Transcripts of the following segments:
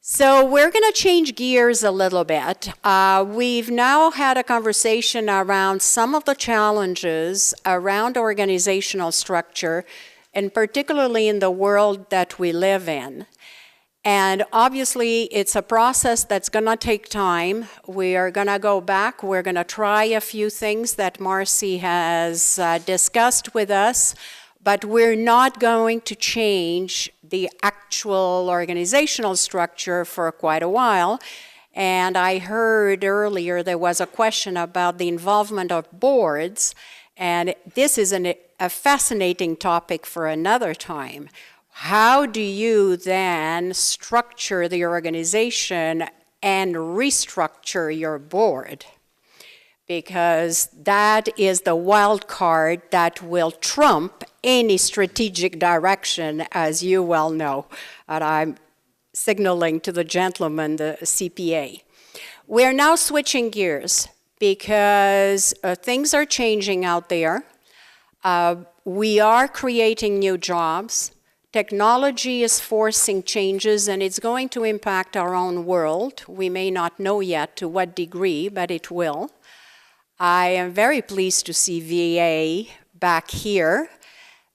So we're going to change gears a little bit. We've now had a conversation around some of the challenges around organizational structure, and particularly in the world that we live in. And obviously, it's a process that's going to take time. We are going to go back. We're going to try a few things that Marcy has discussed with us, but we're not going to change the actual organizational structure for quite a while. And I heard earlier there was a question about the involvement of boards, and this is a fascinating topic for another time. How do you then structure the organization and restructure your board? Because that is the wild card that will trump any strategic direction, as you well know. And I'm signaling to the gentleman, the CPA. We're now switching gears because things are changing out there. We are creating new jobs. Technology is forcing changes, and it's going to impact our own world. We may not know yet to what degree, but it will. I am very pleased to see VA back here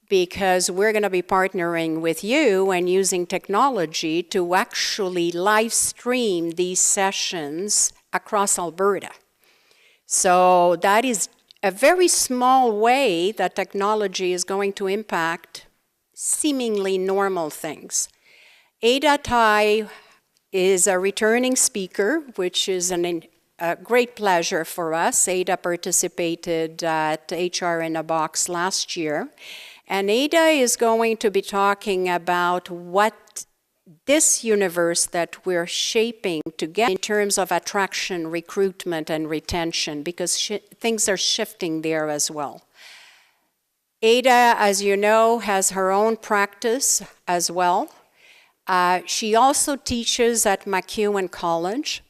because we're going to be partnering with you and using technology to actually live stream these sessions across Alberta. So that is a very small way that technology is going to impact seemingly normal things. Ada Tai is a returning speaker, which is a great pleasure for us. Ada participated at HR-in-a-Box last year. And Ada is going to be talking about what this universe that we're shaping together in terms of attraction, recruitment, and retention, because things are shifting there as well. Ada, as you know, has her own practice as well. She also teaches at MacEwan College.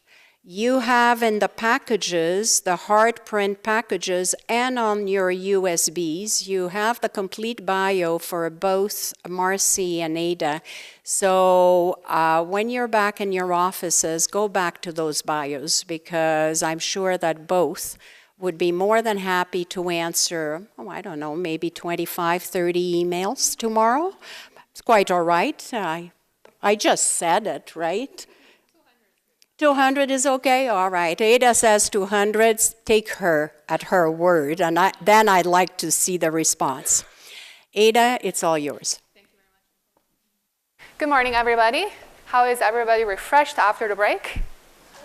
You have in the packages, the hard print packages, and on your USBs, you have the complete bio for both Marcy and Ada. So when you're back in your offices, go back to those bios, because I'm sure that both would be more than happy to answer, I don't know, maybe 25, 30 emails tomorrow. It's quite all right. I just said it, right? 200 is okay? All right. Ada says 200. Take her at her word, and then I'd like to see the response. Ada, it's all yours. Thank you very much. Good morning, everybody. How is everybody refreshed after the break?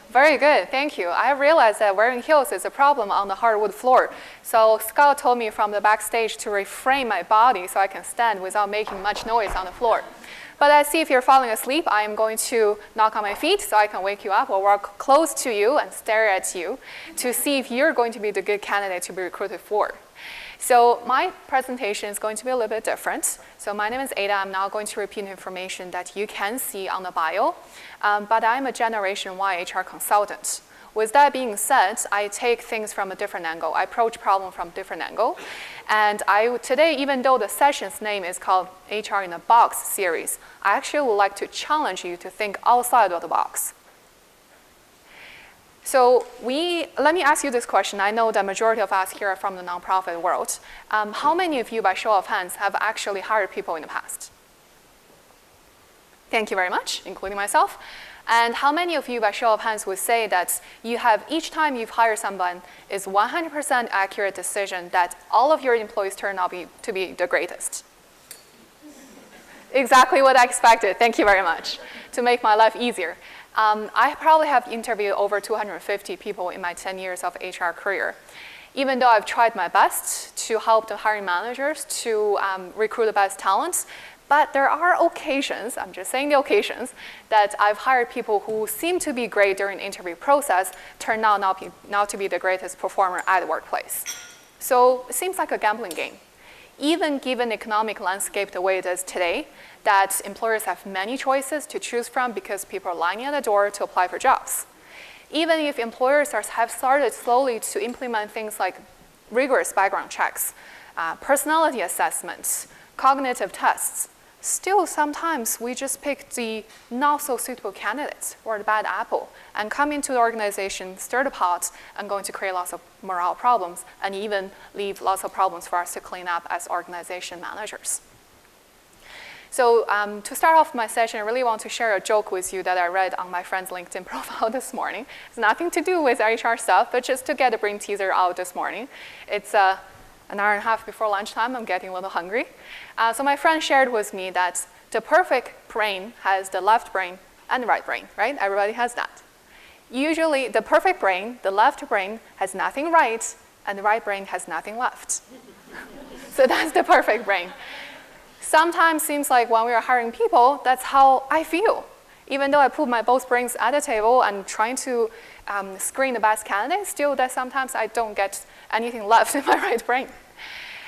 Very good, thank you. I realized that wearing heels is a problem on the hardwood floor. So Scott told me from the backstage to reframe my body so I can stand without making much noise on the floor. But I see if you're falling asleep, I am going to knock on my feet so I can wake you up or walk close to you and stare at you to see if you're going to be the good candidate to be recruited for. So my presentation is going to be a little bit different. So my name is Ada. I'm now going to repeat information that you can see on the bio. But I'm a Generation Y HR consultant. With that being said, I take things from a different angle. I approach problems from a different angle. And today, even though the session's name is called HR-in-a-Box series, I actually would like to challenge you to think outside of the box. So let me ask you this question. I know the majority of us here are from the nonprofit world. How many of you, by show of hands, have actually hired people in the past? Thank you very much, including myself. And how many of you, by show of hands, would say that you have, each time you've hired someone, is 100% accurate decision that all of your employees turn out to be the greatest? Exactly what I expected. Thank you very much. To make my life easier. I probably have interviewed over 250 people in my 10 years of HR career. Even though I've tried my best to help the hiring managers to recruit the best talents, but there are occasions, I'm just saying the occasions, that I've hired people who seem to be great during the interview process, turn out not to be the greatest performer at the workplace. So it seems like a gambling game. Even given the economic landscape the way it is today, that employers have many choices to choose from because people are lining at the door to apply for jobs. Even if employers have started slowly to implement things like rigorous background checks, personality assessments, cognitive tests, still sometimes we just pick the not so suitable candidates or the bad apple and come into the organization, stir the pot, and going to create lots of morale problems and even leave lots of problems for us to clean up as organization managers. So to start off my session, I really want to share a joke with you that I read on my friend's LinkedIn profile this morning. It's nothing to do with HR stuff, but just to get a brain teaser out this morning. It's an hour and a half before lunchtime. I'm getting a little hungry. So my friend shared with me that the perfect brain has the left brain and the right brain, right? Everybody has that. Usually the perfect brain, the left brain, has nothing right, and the right brain has nothing left. So that's the perfect brain. Sometimes seems like when we are hiring people, that's how I feel. Even though I put my both brains at the table and trying to screen the best candidates, still that sometimes I don't get anything left in my right brain.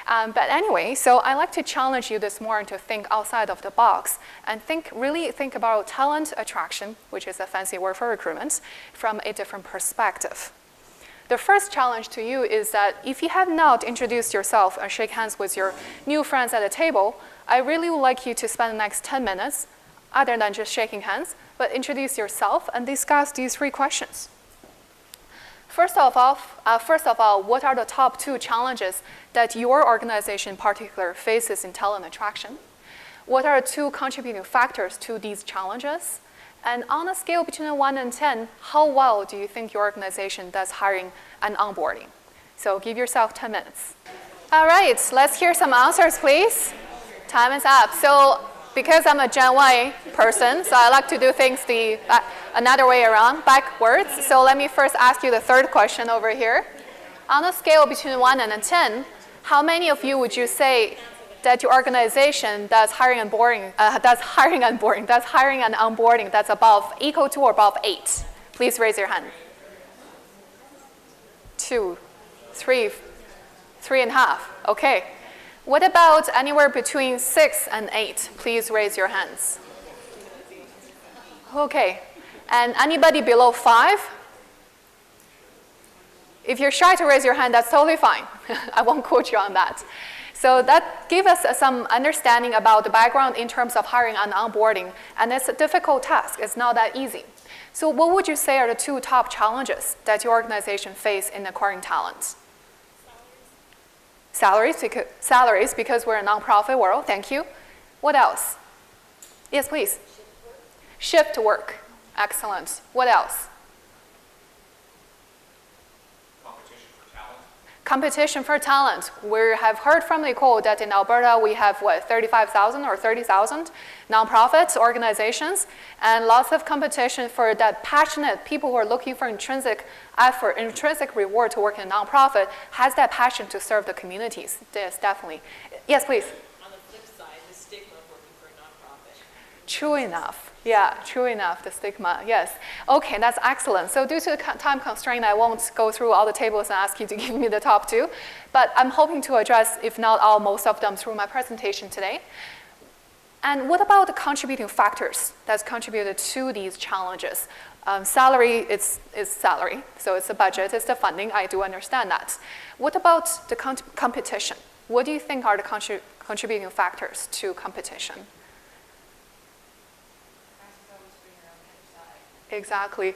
But anyway, so I like to challenge you this morning to think outside of the box and really think about talent attraction, which is a fancy word for recruitment, from a different perspective. The first challenge to you is that if you have not introduced yourself and shake hands with your new friends at the table, I really would like you to spend the next 10 minutes, other than just shaking hands, but introduce yourself and discuss these 3 questions. First of all, what are the top 2 challenges that your organization in particular faces in talent attraction? What are 2 contributing factors to these challenges? And on a scale between 1 and 10, how well do you think your organization does hiring and onboarding? So give yourself 10 minutes. All right, let's hear some answers, please. Time is up. So because I'm a Gen Y person, so I like to do things another way around, backwards. So let me first ask you the 3rd question over here. On a scale between 1 and 10, how many of you would you say that your organization does hiring and onboarding that's equal to or above 8? Please raise your hand. 2, 3, 3.5. Okay. What about anywhere between 6 and 8? Please raise your hands. Okay. And anybody below 5? If you're shy to raise your hand, that's totally fine. I won't quote you on that. So that gives us some understanding about the background in terms of hiring and onboarding. And it's a difficult task. It's not that easy. So what would you say are the 2 top challenges that your organization face in acquiring talent? Salaries, because we're a nonprofit world. Thank you. What else? Yes, please. Shift work. Excellent. What else? Competition for talent. We have heard from Nicole that in Alberta we have, 35,000 or 30,000 nonprofits, organizations, and lots of competition for that passionate people who are looking for intrinsic effort, intrinsic reward to work in a nonprofit, has that passion to serve the communities. Yes, definitely. Yes, please. On the flip side, the stigma of working for a nonprofit. True enough. Yeah, true enough, the stigma, yes. Okay, that's excellent. So due to the time constraint, I won't go through all the tables and ask you to give me the top 2, but I'm hoping to address, if not all, most of them through my presentation today. And what about the contributing factors that's contributed to these challenges? Salary is salary, so it's the budget, it's the funding, I do understand that. What about the competition? What do you think are the contributing factors to competition? Exactly.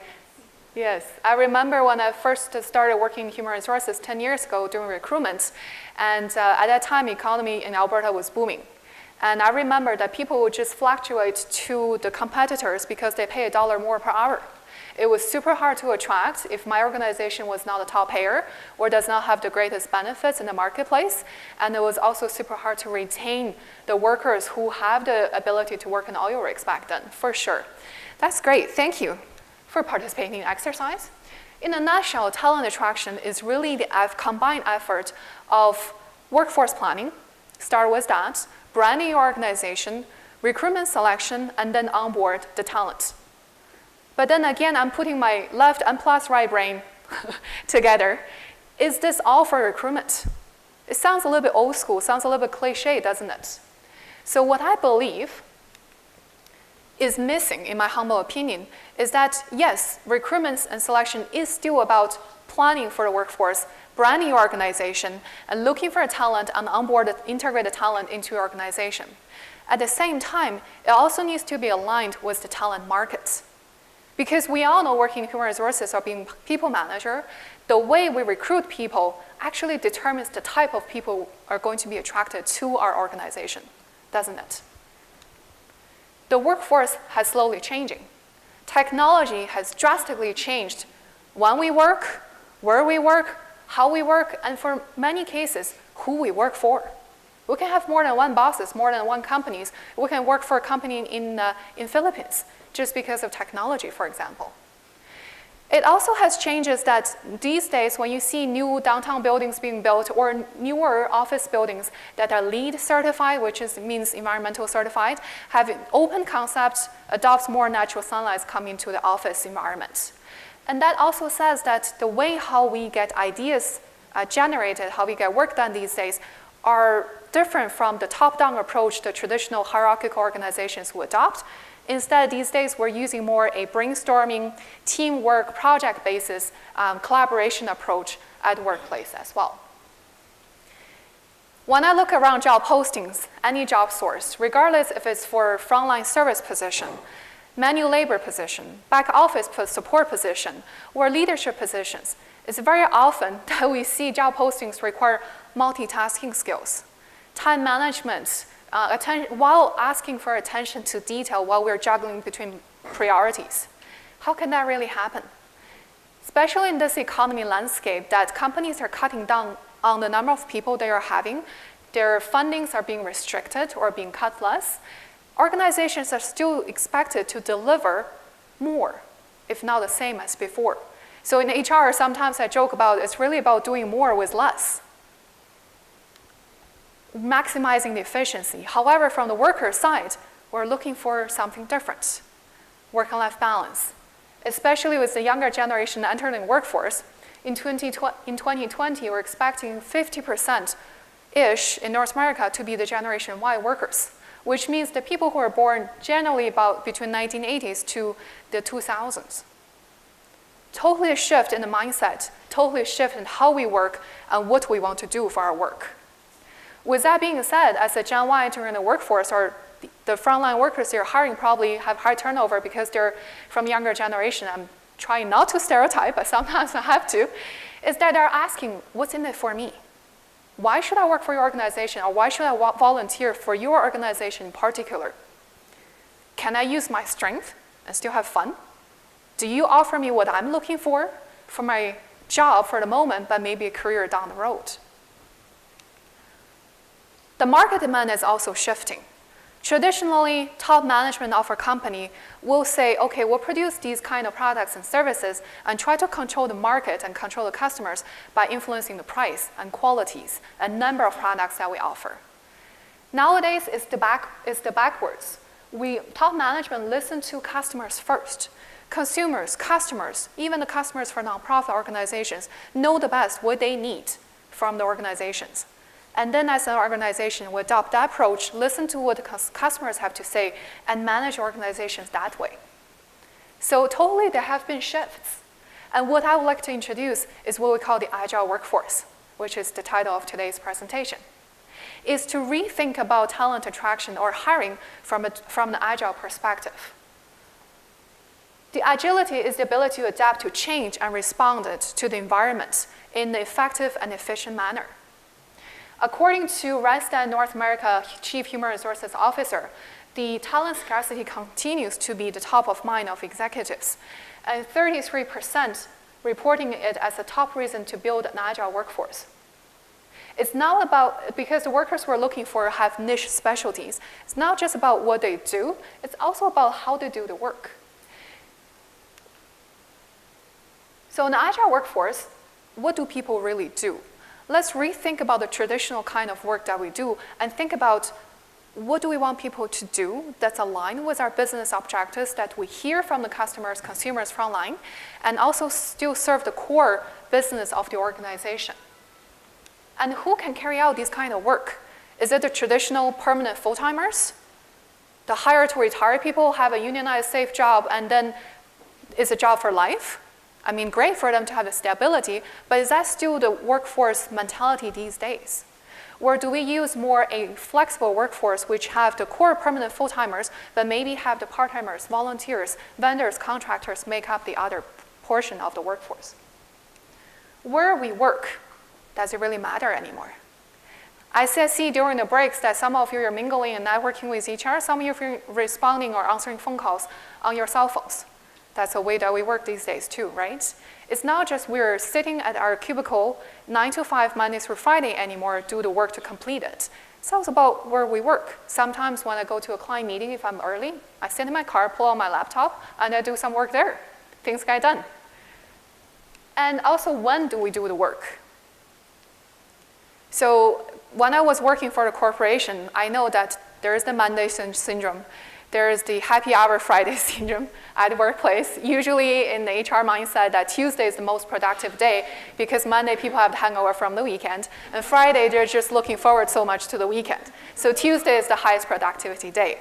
Yes. I remember when I first started working in human resources 10 years ago doing recruitment, and at that time, economy in Alberta was booming. And I remember that people would just fluctuate to the competitors because they pay $1 more per hour. It was super hard to attract if my organization was not a top payer or does not have the greatest benefits in the marketplace. And it was also super hard to retain the workers who have the ability to work in oil rigs back then, for sure. That's great. Thank you for participating in the exercise. In a nutshell, talent attraction is really the combined effort of workforce planning, start with that, branding your organization, recruitment selection, and then onboard the talent. But then again, I'm putting my left and plus right brain together. Is this all for recruitment? It sounds a little bit old school, sounds a little bit cliche, doesn't it? So what I believe is missing, in my humble opinion, is that yes, recruitment and selection is still about planning for the workforce, branding your organization, and looking for a talent and onboard integrate the talent into your organization. At the same time, it also needs to be aligned with the talent markets. Because we all know working in human resources or being people manager, the way we recruit people actually determines the type of people are going to be attracted to our organization, doesn't it? The workforce has slowly changing. Technology has drastically changed when we work, where we work, how we work, and for many cases, who we work for. We can have more than one bosses, more than one companies. We can work for a company in Philippines just because of technology, for example. It also has changes that these days when you see new downtown buildings being built or newer office buildings that are LEED certified, which means environmental certified, have an open concept, adopts more natural sunlight coming to the office environment. And that also says that the way how we get ideas generated, how we get work done these days are different from the top-down approach the traditional hierarchical organizations would adopt. Instead, these days, we're using more a brainstorming, teamwork, project basis, collaboration approach at the workplace as well. When I look around job postings, any job source, regardless if it's for frontline service position, manual labor position, back office support position, or leadership positions, it's very often that we see job postings require multitasking skills, time management, while asking for attention to detail while we're juggling between priorities. How can that really happen? Especially in this economy landscape that companies are cutting down on the number of people they are having, their fundings are being restricted or being cut less, organizations are still expected to deliver more, if not the same as before. So in HR, sometimes I joke about it's really about doing more with less, maximizing the efficiency. However, from the worker side, we're looking for something different. Work and life balance, especially with the younger generation entering the workforce. In 2020, we're expecting 50%-ish in North America to be the Generation Y workers, which means the people who are born generally about between 1980s to the 2000s. Totally a shift in the mindset, totally a shift in how we work and what we want to do for our work. With that being said, as a Gen Y entering the workforce, or the frontline workers they're hiring probably have high turnover because they're from younger generation. I'm trying not to stereotype, but sometimes I have to, is that they're asking, what's in it for me? Why should I work for your organization, or why should I volunteer for your organization in particular? Can I use my strength and still have fun? Do you offer me what I'm looking for my job for the moment, but maybe a career down the road? The market demand is also shifting. Traditionally, top management of a company will say, okay, we'll produce these kind of products and services and try to control the market and control the customers by influencing the price and qualities and number of products that we offer. Nowadays, it's the backwards. Top management listen to customers first. Consumers, customers, even the customers for nonprofit organizations know the best what they need from the organizations. And then as an organization, we adopt that approach, listen to what the customers have to say, and manage organizations that way. So totally there have been shifts. And what I would like to introduce is what we call the agile workforce, which is the title of today's presentation, is to rethink about talent attraction or hiring from an agile perspective. The agility is the ability to adapt to change and respond to the environment in an effective and efficient manner. According to Randstad North America Chief Human Resources Officer, the talent scarcity continues to be the top of mind of executives, and 33% reporting it as a top reason to build an agile workforce. It's not about, because the workers we're looking for have niche specialties, it's not just about what they do, it's also about how they do the work. So in an agile workforce, what do people really do? Let's rethink about the traditional kind of work that we do and think about what do we want people to do that's aligned with our business objectives that we hear from the customers, consumers frontline, and also still serve the core business of the organization. And who can carry out this kind of work? Is it the traditional permanent full-timers? The hire to retire people have a unionized safe job and then it's a job for life? I mean, great for them to have the stability, but is that still the workforce mentality these days? Or do we use more a flexible workforce which have the core permanent full-timers, but maybe have the part-timers, volunteers, vendors, contractors make up the other portion of the workforce? Where we work, does it really matter anymore? I see during the breaks that some of you are mingling and networking with each other. Some of you are responding or answering phone calls on your cell phones. That's the way that we work these days too, right? It's not just we're sitting at our cubicle 9 to 5 Monday through Friday anymore, do the work to complete it. It's also about where we work. Sometimes when I go to a client meeting, if I'm early, I sit in my car, pull out my laptop, and I do some work there. Things get done. And also, when do we do the work? So when I was working for the corporation, I know that there is the Monday syndrome. There is the happy hour Friday syndrome at the workplace. Usually in the HR mindset that Tuesday is the most productive day because Monday people have the hangover from the weekend, and Friday they're just looking forward so much to the weekend. So Tuesday is the highest productivity day.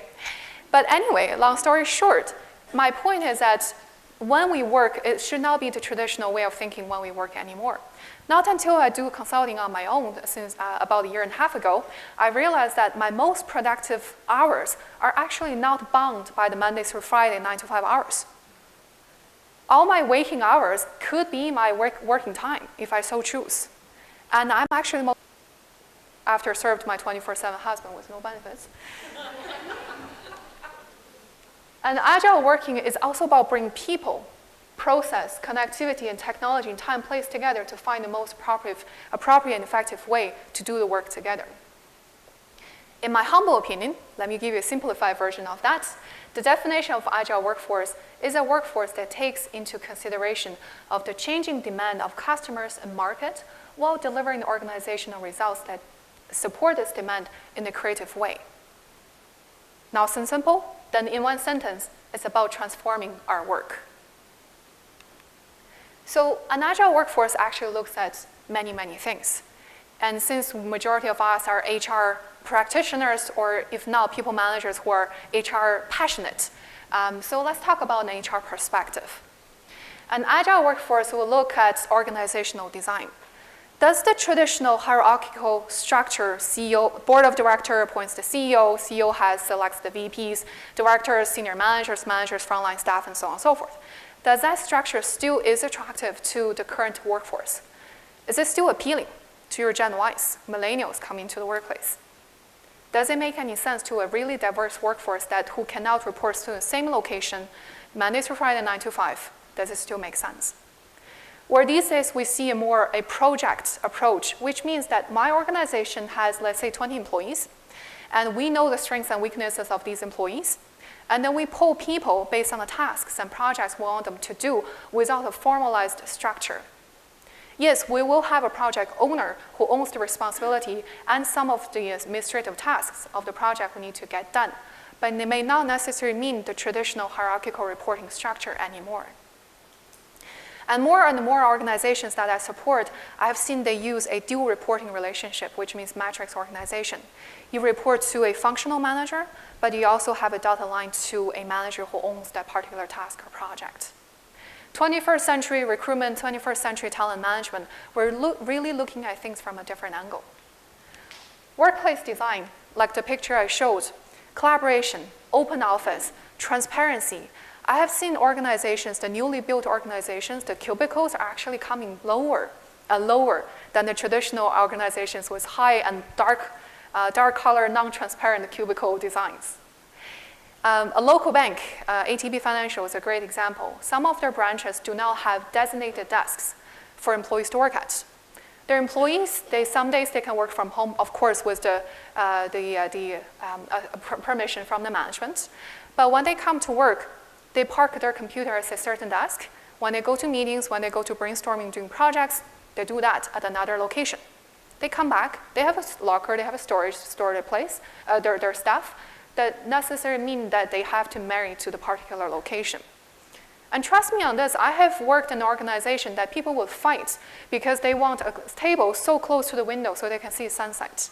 But anyway, long story short, my point is that when we work, it should not be the traditional way of thinking when we work anymore. Not until I do consulting on my own since about 1.5 years ago, I realized that my most productive hours are actually not bound by the Monday through Friday 9 to 5 hours. All my waking hours could be my working time if I so choose. And I'm actually most after served my 24/7 husband with no benefits. And agile working is also about bringing people, process, connectivity, and technology and time placed together to find the most appropriate and effective way to do the work together. In my humble opinion, let me give you a simplified version of that. The definition of agile workforce is a workforce that takes into consideration of the changing demand of customers and market while delivering organizational results that support this demand in a creative way. Nice and simple, then in one sentence, it's about transforming our work. So an agile workforce actually looks at many, many things. And since majority of us are HR practitioners, or if not, people managers who are HR passionate, so let's talk about an HR perspective. An agile workforce will look at organizational design. Does the traditional hierarchical structure, CEO, board of director appoints the CEO, CEO selects the VPs, directors, senior managers, frontline staff, and so on and so forth. Does that structure still is attractive to the current workforce? Is it still appealing to your Gen Ys, millennials coming to the workplace? Does it make any sense to a really diverse workforce who cannot report to the same location, Monday through Friday, 9 to 5? Does it still make sense? Where these days we see a project approach, which means that my organization has, let's say, 20 employees, and we know the strengths and weaknesses of these employees, and then we pull people based on the tasks and projects we want them to do without a formalized structure. Yes, we will have a project owner who owns the responsibility and some of the administrative tasks of the project we need to get done, but it may not necessarily mean the traditional hierarchical reporting structure anymore. And more organizations that I support, I have seen they use a dual reporting relationship, which means matrix organization. You report to a functional manager, but you also have a dotted line to a manager who owns that particular task or project. 21st century recruitment, 21st century talent management, we're really looking at things from a different angle. Workplace design, like the picture I showed, collaboration, open office, transparency. I have seen organizations, the newly built organizations, the cubicles are actually coming lower and lower than the traditional organizations with high and dark color, non-transparent cubicle designs. A local bank, ATB Financial, is a great example. Some of their branches do not have designated desks for employees to work at. Their employees, some days they can work from home, of course, with the permission from the management. But when they come to work, they park their computer at a certain desk. When they go to meetings, when they go to brainstorming, doing projects, they do that at another location. They come back, they have a locker, they have a storage place, their stuff. That necessarily mean that they have to marry to the particular location. And trust me on this, I have worked in an organization that people would fight because they want a table so close to the window so they can see sunset.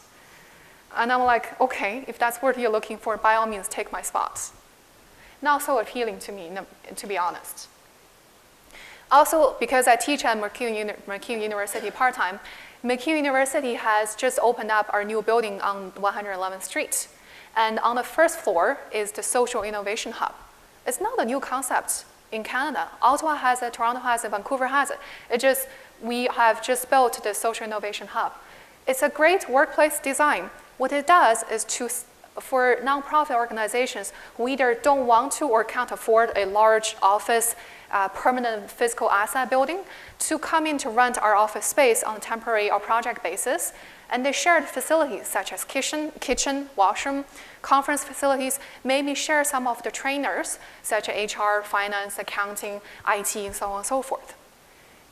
And I'm like, okay, if that's what you're looking for, by all means, take my spot. Not so appealing to me, to be honest. Also, because I teach at McGill University part-time, McGill University has just opened up our new building on 111th Street. And on the first floor is the Social Innovation Hub. It's not a new concept in Canada. Ottawa has it, Toronto has it, Vancouver has it. We have just built the Social Innovation Hub. It's a great workplace design. What it does is for nonprofit organizations who either don't want to or can't afford a large office, permanent physical asset building, to come in to rent our office space on a temporary or project basis. And they shared facilities such as kitchen, washroom, conference facilities, maybe share some of the trainers such as HR, finance, accounting, IT, and so on and so forth.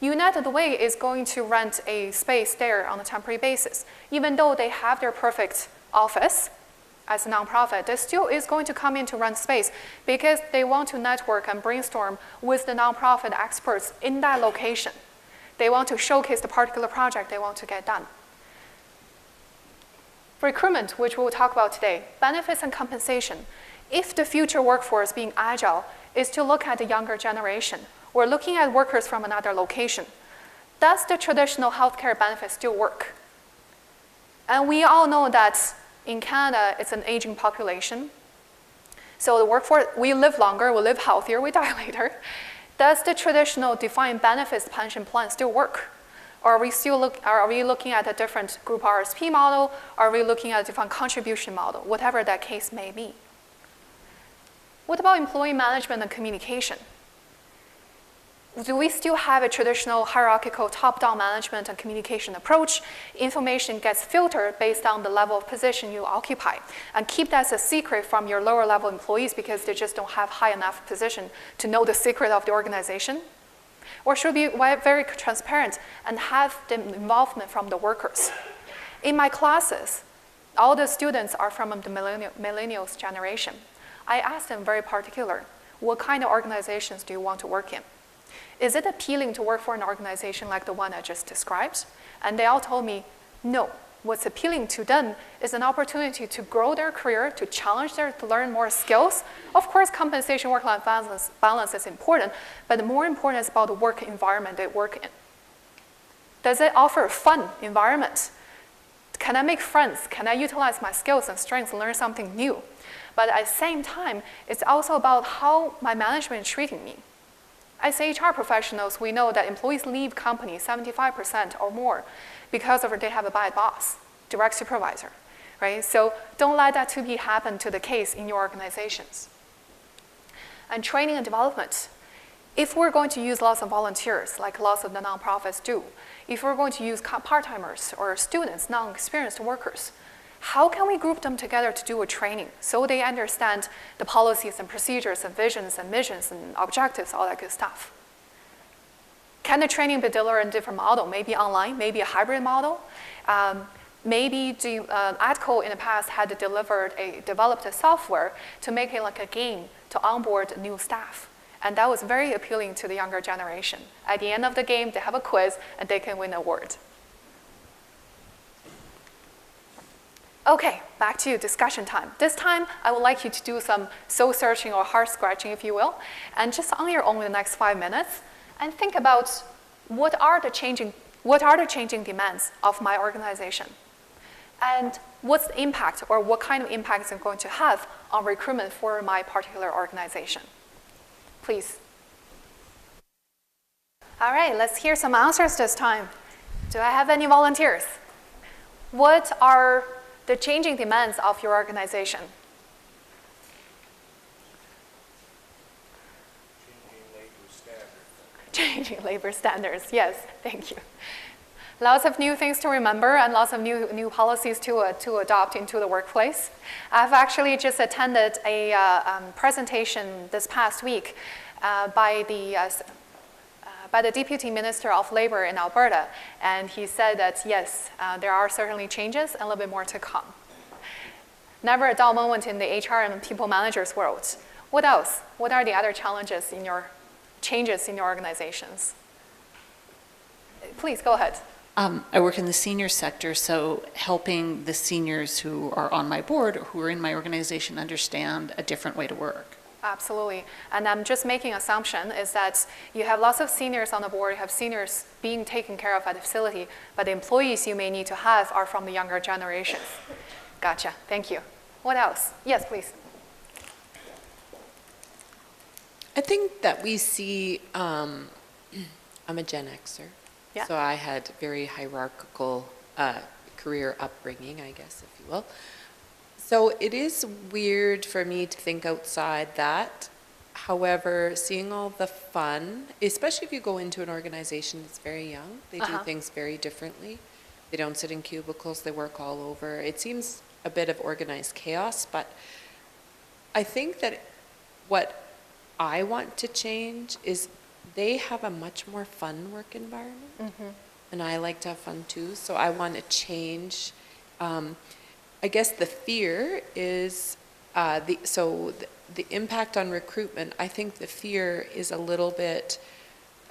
United Way is going to rent a space there on a temporary basis. Even though they have their perfect office as a nonprofit, they still is going to come in to rent space because they want to network and brainstorm with the nonprofit experts in that location. They want to showcase the particular project they want to get done. Recruitment, which we'll talk about today, benefits and compensation. If the future workforce being agile is to look at the younger generation, we're looking at workers from another location. Does the traditional healthcare benefit still work? And we all know that in Canada, it's an aging population. So the workforce, we live longer, we live healthier, we die later. Does the traditional defined benefits pension plan still work? Or are we looking at a different group RSP model? Are we looking at a different contribution model? Whatever that case may be. What about employee management and communication? Do we still have a traditional hierarchical top-down management and communication approach? Information gets filtered based on the level of position you occupy, and keep that as a secret from your lower level employees because they just don't have high enough position to know the secret of the organization? Or should we be very transparent and have the involvement from the workers? In my classes, all the students are from the millennials generation. I asked them very particular, what kind of organizations do you want to work in? Is it appealing to work for an organization like the one I just described? And they all told me, no. What's appealing to them is an opportunity to grow their career, to challenge to learn more skills. Of course, compensation, work-life balance is important, but more important is about the work environment they work in. Does it offer a fun environment? Can I make friends? Can I utilize my skills and strengths and learn something new? But at the same time, it's also about how my management is treating me. As HR professionals, we know that employees leave companies 75% or more because they have a bad boss, direct supervisor, right? So don't let that to be happen to the case in your organizations. And training and development. If we're going to use lots of volunteers, like lots of the nonprofits do, if we're going to use part-timers or students, non-experienced workers, how can we group them together to do a training so they understand the policies and procedures and visions and missions and objectives, all that good stuff? Can the training be delivered in a different model? Maybe online, maybe a hybrid model. Maybe ATCO in the past had developed a software to make it like a game to onboard new staff. And that was very appealing to the younger generation. At the end of the game, they have a quiz and they can win an award. Okay, back to discussion time. This time, I would like you to do some soul searching or heart scratching, if you will, and just on your own in the next 5 minutes, and think about what are the changing demands of my organization, and what's the impact or what kind of impact is it going to have on recruitment for my particular organization. Please. All right, let's hear some answers this time. Do I have any volunteers? What are the changing demands of your organization? Changing labor standards, yes, thank you. Lots of new things to remember and lots of new policies to adopt into the workplace. I've actually just attended a presentation this past week by the Deputy Minister of Labor in Alberta, and he said that yes, there are certainly changes and a little bit more to come. Never a dull moment in the HR and people managers world. What else? What are the other changes in your organizations? Please, go ahead. I work in the senior sector, so helping the seniors who are on my board, who are in my organization, understand a different way to work. Absolutely. And I'm just making assumption is that you have lots of seniors on the board, you have seniors being taken care of at the facility, but the employees you may need to have are from the younger generations. Gotcha. Thank you. What else? Yes, please. I think that we see, I'm a Gen Xer, Yeah. so I had very hierarchical career upbringing, I guess, if you will. So it is weird for me to think outside that. However, seeing all the fun, especially if you go into an organization that's very young, they do things very differently. They don't sit in cubicles, they work all over. It seems a bit of organized chaos, but I think that what I want to change is they have a much more fun work environment, and I like to have fun too, so I want to change. I guess the fear is, the impact on recruitment, I think the fear is a little bit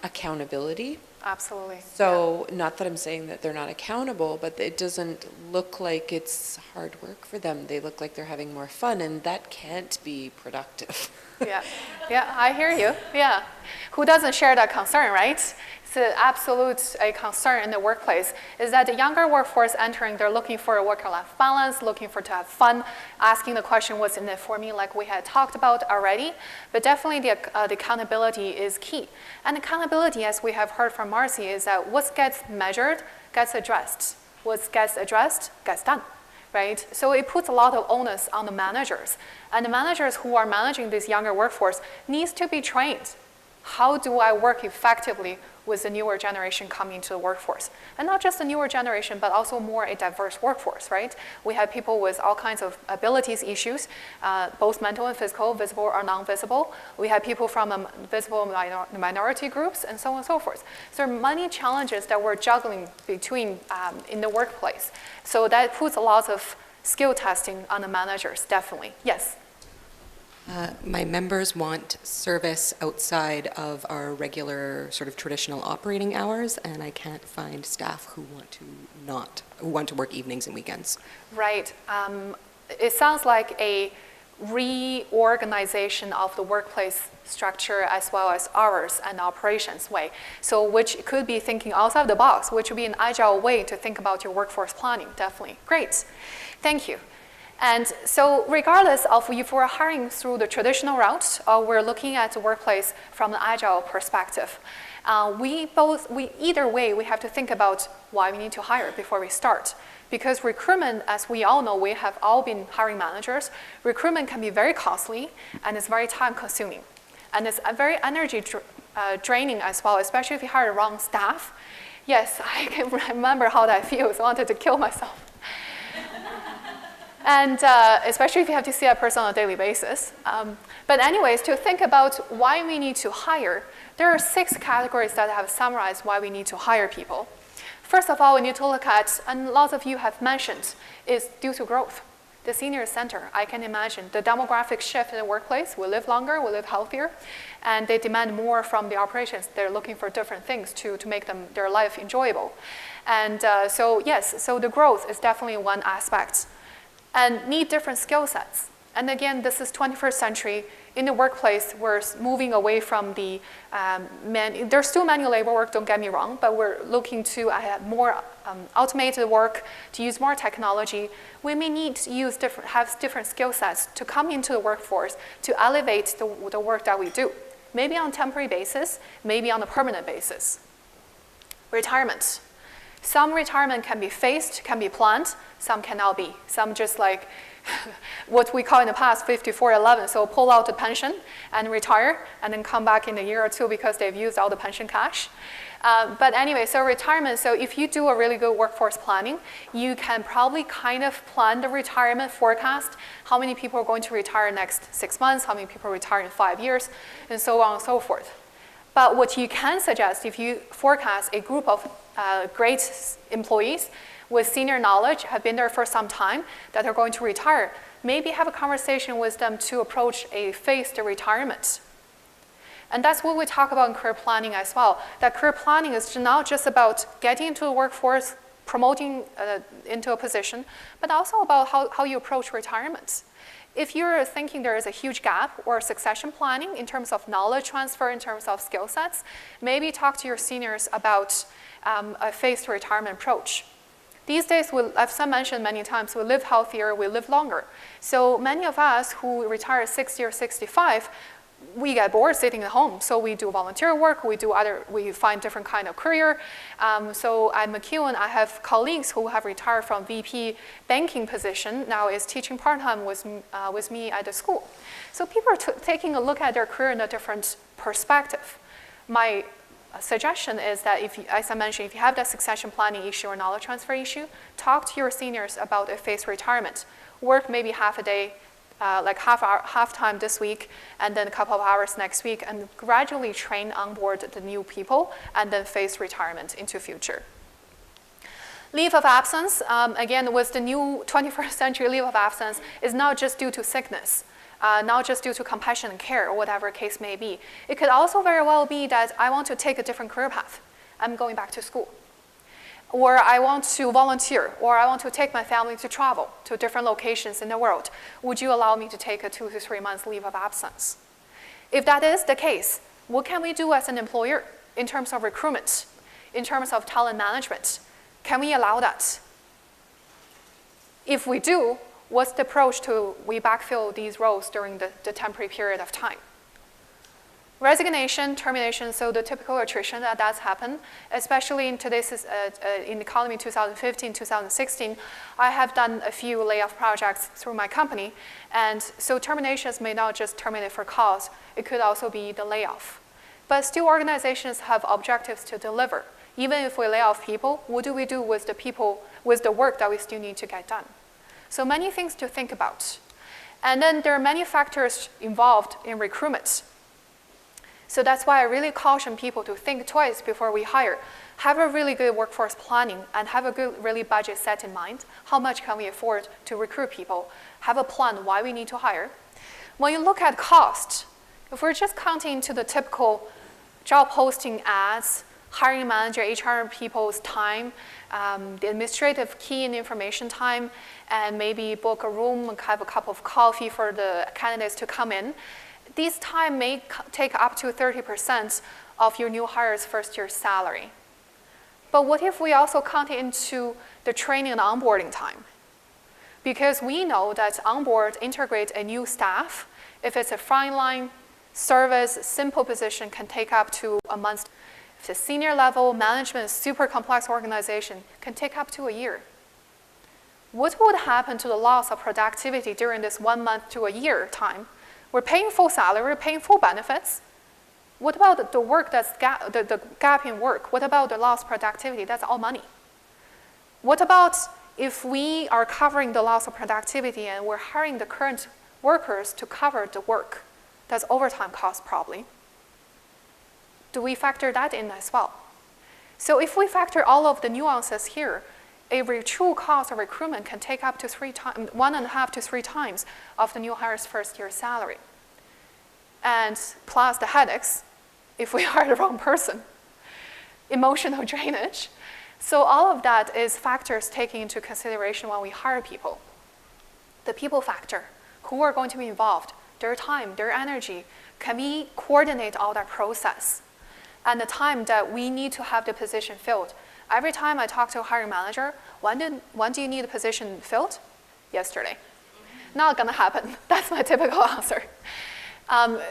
accountability. Absolutely. So not that I'm saying that they're not accountable, but it doesn't look like it's hard work for them. They look like they're having more fun, and that can't be productive. Yeah, yeah, I hear you. Yeah, who doesn't share that concern, right? It's an absolute concern in the workplace. Is that the younger workforce entering, they're looking for a work-life balance, looking for to have fun, asking the question, what's in it for me, like we had talked about already. But definitely the accountability is key. And accountability, as we have heard from Marcy, is that what gets measured gets addressed. What gets addressed gets done. Right? So it puts a lot of onus on the managers. And the managers who are managing this younger workforce needs to be trained. How do I work effectively with the newer generation coming into the workforce? And not just the newer generation, but also more a diverse workforce, right? We have people with all kinds of abilities issues, both mental and physical, visible or non-visible. We have people from visible minority groups, and so on and so forth. So there are many challenges that we're juggling between in the workplace. So that puts a lot of skill testing on the managers, definitely. Yes? My members want service outside of our regular sort of traditional operating hours, and I can't find staff who want to work evenings and weekends. Right. It sounds like a reorganization of the workplace structure as well as hours and operations way. So which could be thinking outside the box, which would be an agile way to think about your workforce planning, definitely. Great. Thank you. And so regardless of if we're hiring through the traditional route or we're looking at the workplace from an agile perspective, either way, we have to think about why we need to hire before we start. Because recruitment, as we all know, we have all been hiring managers, recruitment can be very costly and it's very time consuming. And it's very energy draining as well, especially if you hire the wrong staff. Yes, I can remember how that feels. I wanted to kill myself. And especially if you have to see that person on a daily basis. But anyways, to think about why we need to hire, there are 6 categories that I have summarized why we need to hire people. First of all, we need to look at, and lots of you have mentioned, is due to growth. The senior center, I can imagine, the demographic shift in the workplace, we live longer, we live healthier, and they demand more from the operations. They're looking for different things to make their life enjoyable. And so yes, so the growth is definitely one aspect. And need different skill sets. And again, this is 21st century. In the workplace, we're moving away from the, there's still manual labor work, don't get me wrong, but we're looking to have more automated work, to use more technology. We may need to have different skill sets to come into the workforce to elevate the work that we do. Maybe on a temporary basis, maybe on a permanent basis. Retirement. Some retirement can be phased, can be planned, some cannot be. Some just like what we call in the past 5411, so pull out the pension and retire and then come back in a year or two because they've used all the pension cash. But anyway, so retirement, so if you do a really good workforce planning, you can probably kind of plan the retirement forecast, how many people are going to retire next 6 months, how many people retire in 5 years, and so on and so forth. But what you can suggest if you forecast a group of great employees with senior knowledge, have been there for some time, that are going to retire, maybe have a conversation with them to approach a phased retirement. And that's what we talk about in career planning as well. That career planning is not just about getting into the workforce, promoting into a position, but also about how you approach retirement. if you're thinking there is a huge gap or succession planning in terms of knowledge transfer, in terms of skill sets, maybe talk to your seniors about a phased retirement approach. These days, as I mentioned many times, we live healthier, we live longer. So many of us who retire at 60 or 65, we get bored sitting at home. So we do volunteer work, we find different kind of career. So at McEwen, I have colleagues who have retired from VP banking position, now is teaching part-time with me at the school. So people are taking a look at their career in a different perspective. My suggestion is that, as I mentioned, if you have that succession planning issue or knowledge transfer issue, talk to your seniors about a phased retirement. Work maybe half a day, like half time this week, and then a couple of hours next week, and gradually train onboard the new people, and then phase retirement into future. Leave of absence, again, with the new 21st century leave of absence, is not just due to sickness, not just due to compassion and care, or whatever case may be. It could also very well be that I want to take a different career path. I'm going back to school. Or I want to volunteer, or I want to take my family to travel to different locations in the world. Would you allow me to take a 2 to 3 months leave of absence? If that is the case, what can we do as an employer in terms of recruitment, in terms of talent management? Can we allow that? If we do, what's the approach to we backfill these roles during the temporary period of time? Resignation, termination, so the typical attrition that does happen, especially in today's in the economy 2015, 2016, I have done a few layoff projects through my company, and so terminations may not just terminate for cause, it could also be the layoff. But still organizations have objectives to deliver. Even if we lay off people, what do we do with the people, with the work that we still need to get done? So many things to think about. And then there are many factors involved in recruitment. So that's why I really caution people to think twice before we hire. Have a really good workforce planning and have a good really budget set in mind. How much can we afford to recruit people? Have a plan why we need to hire. When you look at cost, if we're just counting to the typical job posting ads, hiring manager, HR people's time, the administrative key and information time, and maybe book a room and have a cup of coffee for the candidates to come in, these time may take up to 30% of your new hire's first year salary. But what if we also count into the training and onboarding time? Because we know that onboard, integrate a new staff, if it's a frontline service, simple position, can take up to a month. If it's senior level, management, super complex organization, can take up to a year. What would happen to the loss of productivity during this 1 month to a year time? We're paying full salary, we're paying full benefits. What about the work that's the gap in work? What about the lost productivity? That's all money. What about if we are covering the loss of productivity and we're hiring the current workers to cover the work? That's overtime cost probably. Do we factor that in as well? So if we factor all of the nuances here, a true cost of recruitment can take up to 1.5 to 3 times of the new hire's first year salary. And plus the headaches, if we hire the wrong person, emotional drainage. So all of that is factors taken into consideration when we hire people. The people factor, who are going to be involved, their time, their energy, can we coordinate all that process? And the time that we need to have the position filled. Every time I talk to a hiring manager, when do you need a position filled? Yesterday. Not gonna happen. That's my typical answer.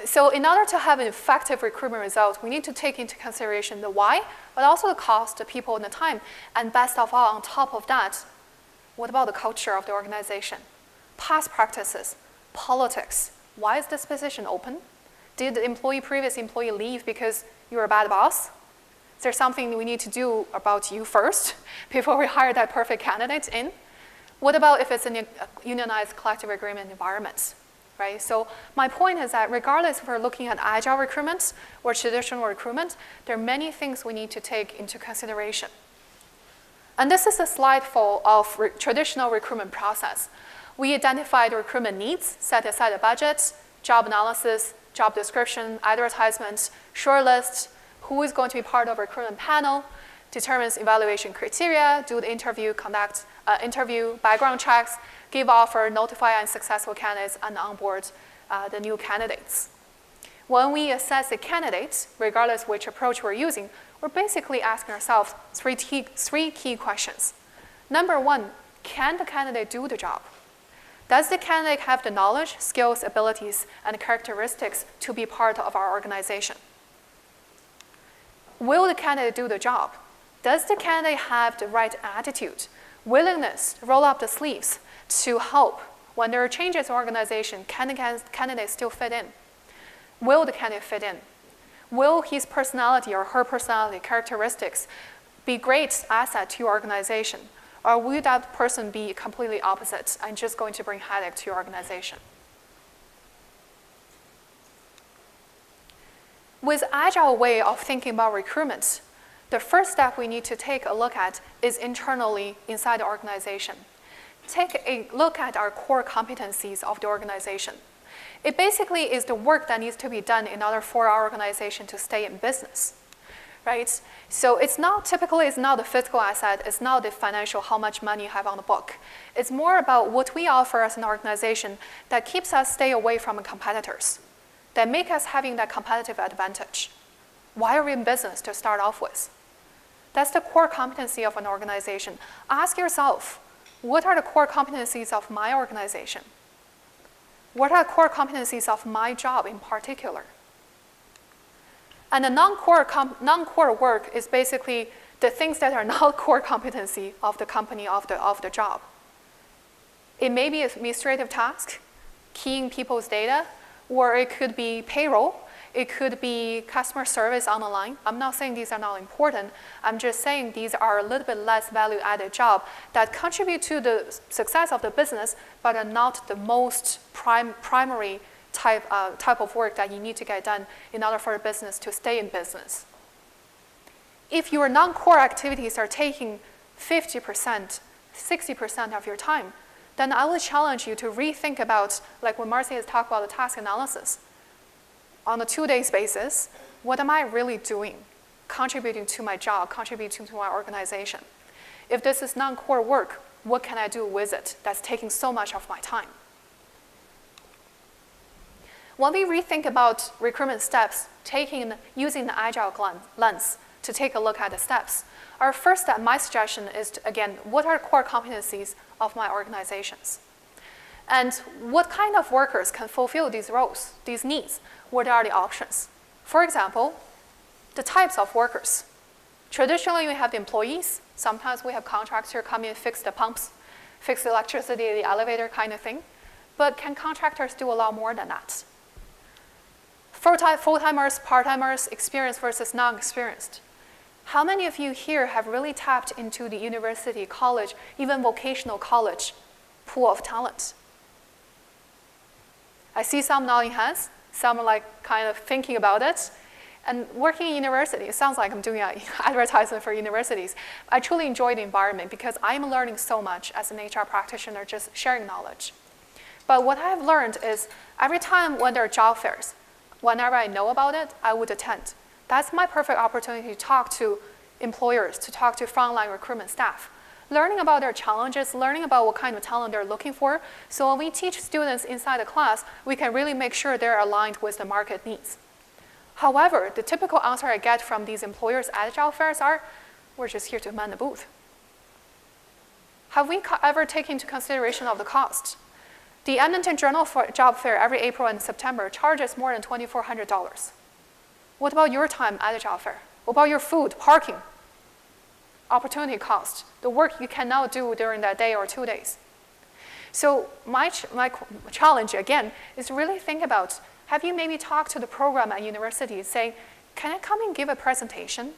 So in order to have an effective recruitment result, we need to take into consideration the why, but also the cost, the people, and the time. And best of all, on top of that, what about the culture of the organization? Past practices, politics. Why is this position open? Did the previous employee leave because you're a bad boss? Is there something we need to do about you first before we hire that perfect candidate in? What about if it's a unionized collective agreement environment, right? So my point is that regardless if we're looking at agile recruitment or traditional recruitment, there are many things we need to take into consideration. And this is a slide full of traditional recruitment process. We identified recruitment needs, set aside a budget, job analysis, job description, advertisements, shortlist, who is going to be part of recruitment panel, determines evaluation criteria, do the interview, conduct interview, background checks, give offer, notify unsuccessful candidates, and onboard the new candidates. When we assess the candidates, regardless which approach we're using, we're basically asking ourselves three key questions. Number one, can the candidate do the job? Does the candidate have the knowledge, skills, abilities, and characteristics to be part of our organization? Will the candidate do the job? Does the candidate have the right attitude, willingness to roll up the sleeves to help when there are changes in organization? Can the candidate still fit in? Will the candidate fit in? Will his personality or her personality characteristics be great asset to your organization? Or will that person be completely opposite and just going to bring headache to your organization? With agile way of thinking about recruitment, the first step we need to take a look at is internally inside the organization. Take a look at our core competencies of the organization. It basically is the work that needs to be done in order for our organization to stay in business, right? So it's not the physical asset, it's not the financial, how much money you have on the book. It's more about what we offer as an organization that keeps us stay away from competitors, that make us having that competitive advantage. Why are we in business to start off with? That's the core competency of an organization. Ask yourself, what are the core competencies of my organization? What are the core competencies of my job in particular? And the non-core work is basically the things that are not core competency of the company, of the job. It may be an administrative task, keying people's data, or it could be payroll, it could be customer service on the line. I'm not saying these are not important. I'm just saying these are a little bit less value-added job that contribute to the success of the business, but are not the most primary type of work that you need to get done in order for a business to stay in business. If your non-core activities are taking 50%, 60% of your time, then I would challenge you to rethink about, like when Marcy has talked about the task analysis, on a 2-day basis, what am I really doing, contributing to my job, contributing to my organization? If this is non-core work, what can I do with it that's taking so much of my time? When we rethink about recruitment steps, using the agile lens to take a look at the steps, our first step, my suggestion is, again, what are core competencies of my organizations? And what kind of workers can fulfill these roles, these needs? What are the options? For example, the types of workers. Traditionally, we have the employees. Sometimes we have contractors come in, fix the pumps, fix the electricity, the elevator kind of thing. But can contractors do a lot more than that? Full-timers, part-timers, experienced versus non-experienced. How many of you here have really tapped into the university, college, even vocational college pool of talent? I see some nodding heads, some like kind of thinking about it. And working in university, it sounds like I'm doing an advertisement for universities. I truly enjoy the environment because I'm learning so much as an HR practitioner, just sharing knowledge. But what I've learned is every time when there are job fairs, whenever I know about it, I would attend. That's my perfect opportunity to talk to employers, to talk to frontline recruitment staff, learning about their challenges, learning about what kind of talent they're looking for. So when we teach students inside the class, we can really make sure they're aligned with the market needs. However, the typical answer I get from these employers at job fairs are, we're just here to man the booth. Have we ever taken into consideration of the cost? The Edmonton Journal Job Fair every April and September charges more than $2,400. What about your time at a job fair? What about your food, parking, opportunity cost, the work you can now do during that day or 2 days? So my challenge, again, is to really think about, have you maybe talked to the program at university saying, can I come and give a presentation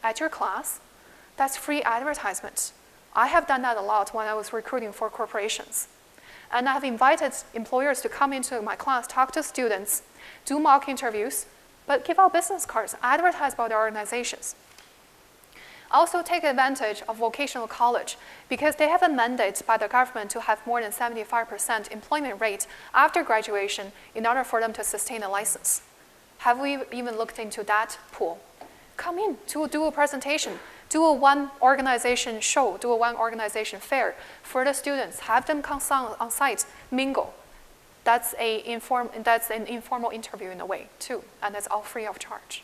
at your class? That's free advertisement. I have done that a lot when I was recruiting for corporations. And I have invited employers to come into my class, talk to students, do mock interviews, but give out business cards, advertise about their organizations. Also take advantage of vocational college because they have a mandate by the government to have more than 75% employment rate after graduation in order for them to sustain a license. Have we even looked into that pool? Come in to do a presentation, Do a one organization show, do a one organization fair for the students, have them come on site, mingle. That's an informal interview in a way too, and that's all free of charge.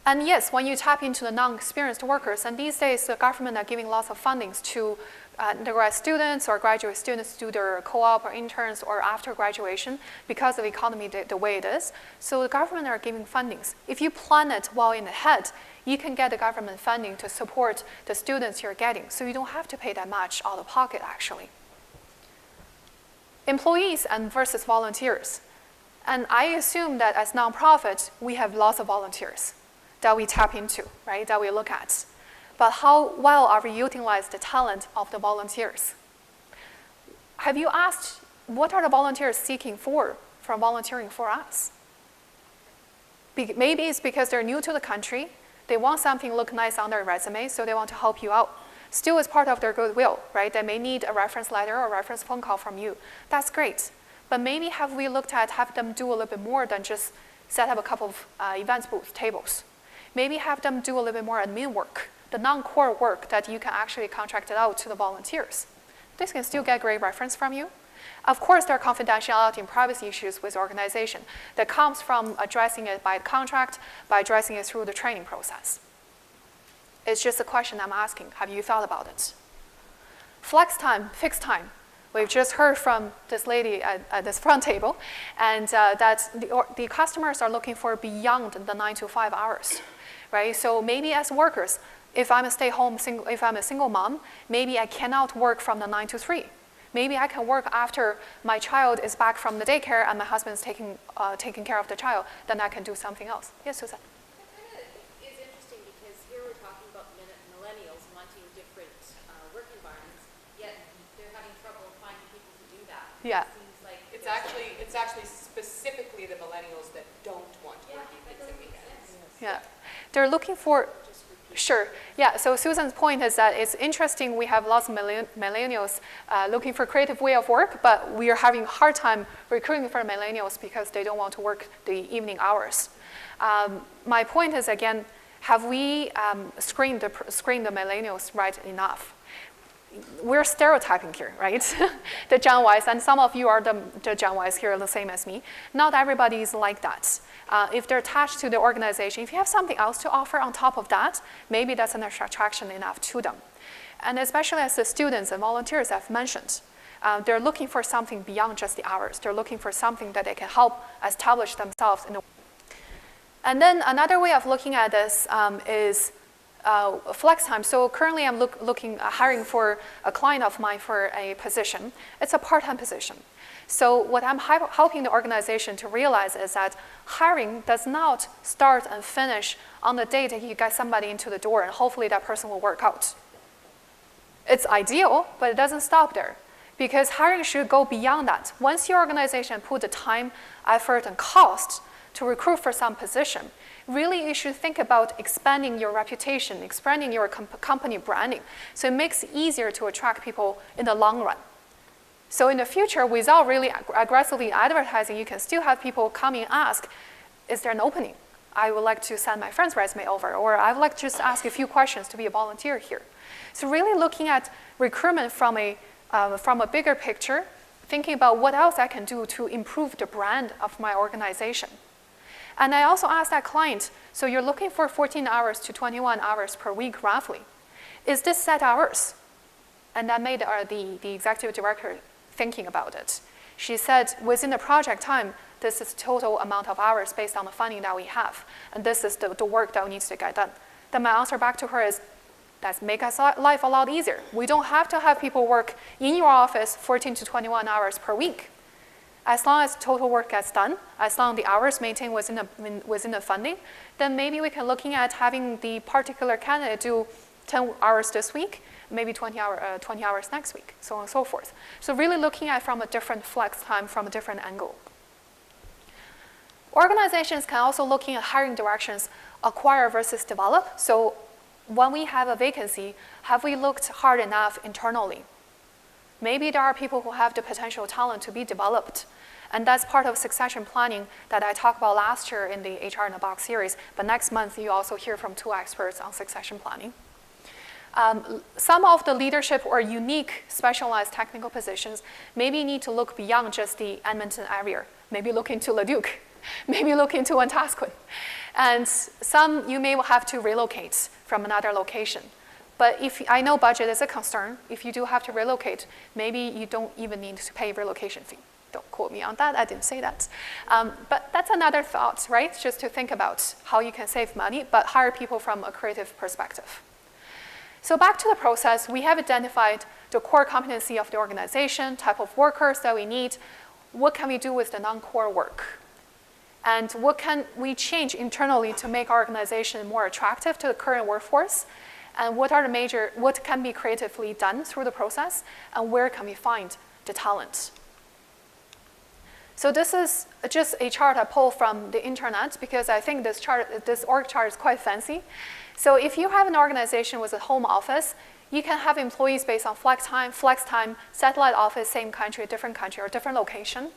And yes, when you tap into the non-experienced workers, and these days the government are giving lots of fundings to undergrad students or graduate students to do their co-op or interns or after graduation because of the economy the way it is. So the government are giving fundings. If you plan it well in ahead, you can get the government funding to support the students you're getting. So you don't have to pay that much out of pocket actually. Employees and versus volunteers. And I assume that as nonprofits, we have lots of volunteers that we tap into, right, that we look at. But how well are we utilize the talent of the volunteers? Have you asked what are the volunteers seeking for from volunteering for us? Maybe it's because they're new to the country, they want something look nice on their resume, so they want to help you out. Still is part of their goodwill, right? They may need a reference letter or a reference phone call from you. That's great. But maybe have we looked at have them do a little bit more than just set up a couple of events booth tables? Maybe have them do a little bit more admin work, the non-core work that you can actually contract it out to the volunteers. This can still get great reference from you. Of course, there are confidentiality and privacy issues with the organization that comes from addressing it by contract, by addressing it through the training process. It's just a question I'm asking. Have you thought about it? Flex time, fixed time. We've just heard from this lady at this front table, and that the customers are looking for beyond the 9 to 5 hours, right? So maybe as workers, if I'm a stay-home if I'm a single mom, maybe I cannot work from the 9 to 3. Maybe I can work after my child is back from the daycare and my husband's taking care of the child. Then I can do something else. Yes, Susan. It's interesting because here we're talking about millennials wanting different work environments, yet they're having trouble finding people to do that. Yeah. It seems like It's actually specifically the millennials that don't want to work evenings and weekends. Yeah. They're looking for. Sure. Yeah. So Susan's point is that it's interesting. We have lots of millennials looking for creative way of work, but we are having a hard time recruiting for millennials because they don't want to work the evening hours. My point is again, have we screened the millennials right enough? We're stereotyping here, right? The Gen Ys, and some of you are the Gen Ys here, the same as me. Not everybody is like that. If they're attached to the organization, if you have something else to offer on top of that, maybe that's an attraction enough to them. And especially as the students and volunteers I've mentioned, they're looking for something beyond just the hours. They're looking for something that they can help establish themselves in the. And then another way of looking at this is flex time. So currently I'm hiring for a client of mine for a position. It's a part-time position. So what I'm helping the organization to realize is that hiring does not start and finish on the day that you get somebody into the door and hopefully that person will work out. It's ideal, but it doesn't stop there because hiring should go beyond that. Once your organization put the time, effort, and cost to recruit for some position, really you should think about expanding your reputation, expanding your company branding, so it makes it easier to attract people in the long run. So in the future, without really aggressively advertising, you can still have people come and ask, is there an opening? I would like to send my friend's resume over, or I would like to just ask a few questions to be a volunteer here. So really looking at recruitment from a bigger picture, thinking about what else I can do to improve the brand of my organization. And I also asked that client, so you're looking for 14 hours to 21 hours per week roughly. Is this set hours? And that made the executive director thinking about it. She said, within the project time, this is total amount of hours based on the funding that we have. And this is the work that needs to get done. Then my answer back to her is, let's make us life a lot easier. We don't have to have people work in your office 14 to 21 hours per week. As long as total work gets done, as long as the hours maintained within the funding, then maybe we can looking at having the particular candidate do 10 hours this week, maybe 20 hours next week, so on and so forth. So really looking at from a different flex time from a different angle. Organizations can also looking at hiring directions, acquire versus develop. So when we have a vacancy, have we looked hard enough internally? Maybe there are people who have the potential talent to be developed. And that's part of succession planning that I talked about last year in the HR-in-a-Box series. But next month, you also hear from 2 experts on succession planning. Some of the leadership or unique specialized technical positions maybe need to look beyond just the Edmonton area. Maybe look into Leduc. Maybe look into Wetaskiwin. And some you may have to relocate from another location. But if I know budget is a concern, if you do have to relocate, maybe you don't even need to pay relocation fee. Don't quote me on that, I didn't say that. But that's another thought, right? Just to think about how you can save money, but hire people from a creative perspective. So back to the process, we have identified the core competency of the organization, type of workers that we need, what can we do with the non-core work? And what can we change internally to make our organization more attractive to the current workforce? And what can be creatively done through the process? And where can we find the talent? So this is just a chart I pulled from the internet because I think this org chart is quite fancy. So if you have an organization with a home office, you can have employees based on flex time, satellite office, same country, or different location,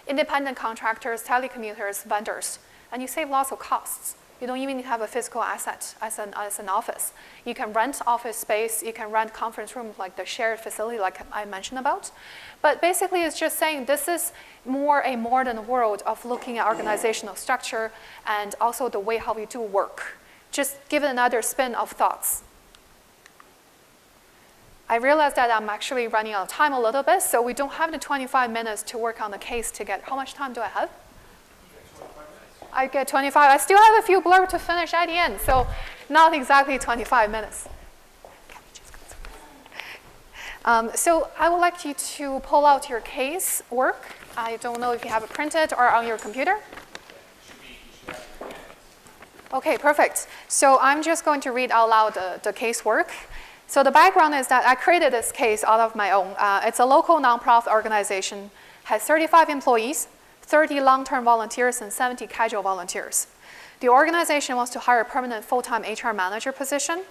independent contractors, telecommuters, vendors, and you save lots of costs. You don't even need to have a physical asset as an office. You can rent office space, you can rent conference room like the shared facility like I mentioned about. But basically it's just saying this is more a modern world of looking at organizational structure and also the way how we do work. Just give it another spin of thoughts. I realize that I'm actually running out of time a little bit, so we don't have the 25 minutes to work on the case to get, how much time do I have? I get 25. I still have a few blurb to finish at the end, so not exactly 25 minutes. So I would like you to pull out your case work. I don't know if you have it printed or on your computer. Okay, perfect. So I'm just going to read out loud the case work. So the background is that I created this case out of my own. It's a local nonprofit organization, has 35 employees, 30 long-term volunteers, and 70 casual volunteers. The organization wants to hire a permanent full-time HR manager position,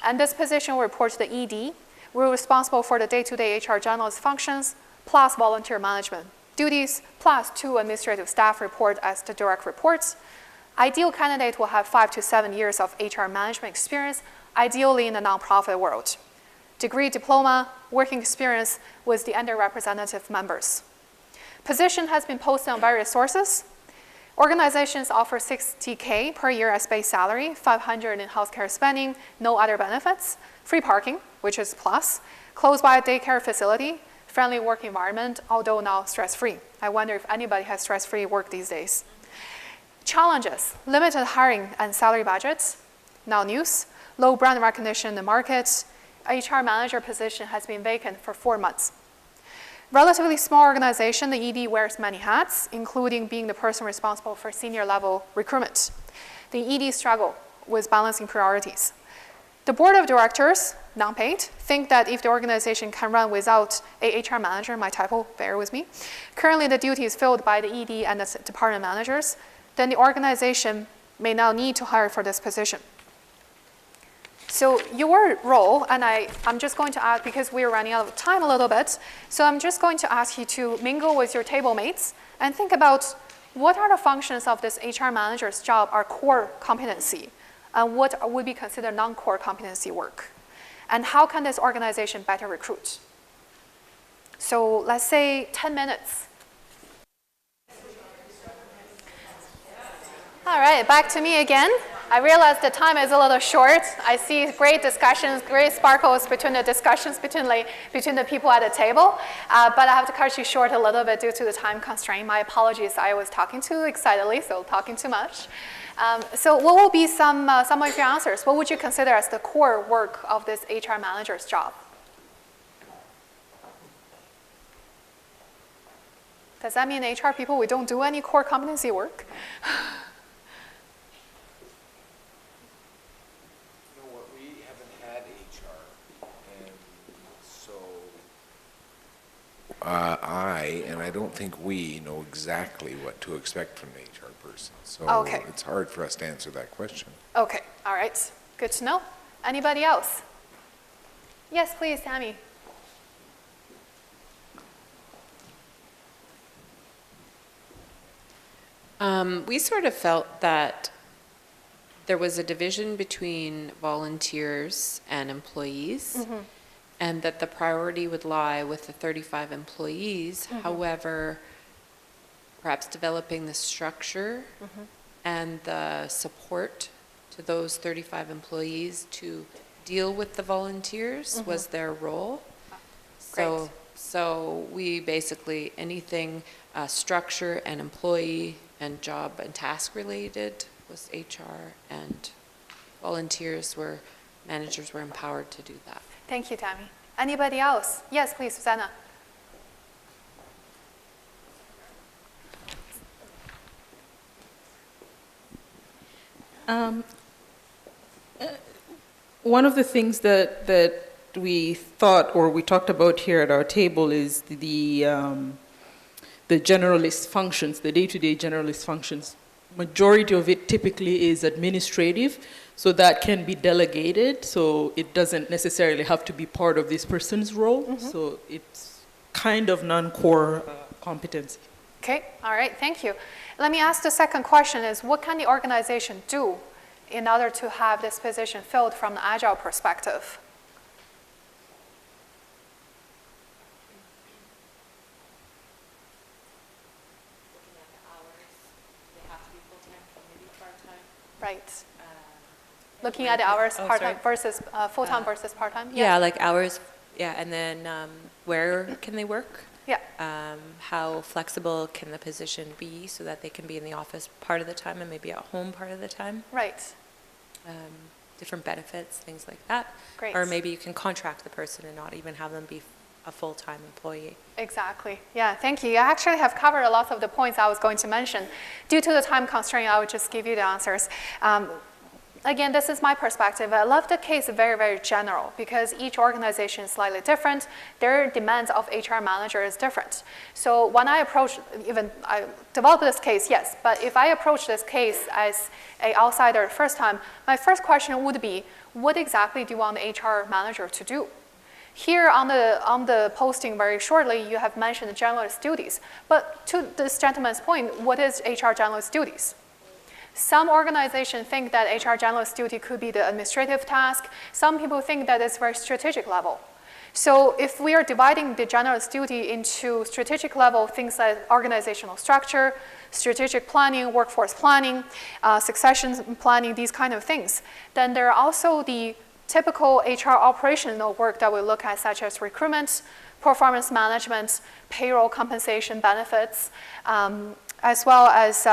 and this position will report to the ED. We're responsible for the day-to-day HR generalist functions, plus volunteer management duties, plus 2 administrative staff report as the direct reports. Ideal candidate will have 5 to 7 years of HR management experience, ideally in the nonprofit world. Degree, diploma, working experience with the underrepresented members. Position has been posted on various sources. Organizations offer $60K per year as base salary, $500 in healthcare spending, no other benefits, free parking, which is plus, close by a daycare facility, friendly work environment, although now stress-free. I wonder if anybody has stress-free work these days. Challenges, limited hiring and salary budgets, now news, low brand recognition in the market, HR manager position has been vacant for 4 months. Relatively small organization, the ED wears many hats, including being the person responsible for senior level recruitment. The ED struggle with balancing priorities. The board of directors, non-paid, think that if the organization can run without a HR manager, my typo, bear with me, currently the duty is filled by the ED and the department managers, then the organization may now need to hire for this position. So your role, and I'm just going to ask, because we're running out of time a little bit, so I'm just going to ask you to mingle with your table mates and think about what are the functions of this HR manager's job are core competency, and what would be considered non-core competency work, and how can this organization better recruit? So let's say 10 minutes. All right, back to me again. I realize the time is a little short. I see great discussions, great sparkles between the discussions between the people at the table, but I have to cut you short a little bit due to the time constraint. My apologies, I was talking too excitedly, so talking too much. So what will be some of your answers? What would you consider as the core work of this HR manager's job? Does that mean HR people, we don't do any core competency work? I don't think we know exactly what to expect from an HR person. So okay. It's hard for us to answer that question. Okay, all right. Good to know. Anybody else? Yes, please, Tammy. We sort of felt that there was a division between volunteers and employees, and that the priority would lie with the 35 employees. However, perhaps developing the structure and the support to those 35 employees to deal with the volunteers was their role. So we basically, anything structure and employee and job and task related was HR, and managers were empowered to do that. Thank you, Tammy. Anybody else? Yes, please, Susanna. One of the things that we thought or we talked about here at our table is the generalist functions, the day-to-day generalist functions. Majority of it typically is administrative, so that can be delegated, so it doesn't necessarily have to be part of this person's role, so it's kind of non-core competency. Okay, all right, thank you. Let me ask the second question is, what can the organization do in order to have this position filled from the agile perspective? Right. Looking at the hours, part-time versus full-time versus part-time? Yeah, like hours, yeah, and then where can they work? Yeah. How flexible can the position be so that they can be in the office part of the time and maybe at home part of the time? Right. Different benefits, things like that. Great. Or maybe you can contract the person and not even have them be a full-time employee. Exactly. Yeah, thank you. You actually have covered a lot of the points I was going to mention. Due to the time constraint, I would just give you the answers. Again, this is my perspective. I love the case very, very general because each organization is slightly different. Their demands of HR manager is different. So when I developed this case, yes, but if I approach this case as an outsider the first time, my first question would be, what exactly do you want the HR manager to do? Here on the posting very shortly, you have mentioned generalist duties. But to this gentleman's point, what is HR generalist duties? Some organizations think that HR generalist duty could be the administrative task. Some people think that it's very strategic level. So if we are dividing the generalist duty into strategic level, things like organizational structure, strategic planning, workforce planning, succession planning, these kind of things, then there are also the typical HR operational work that we look at, such as recruitment, performance management, payroll compensation benefits, as well as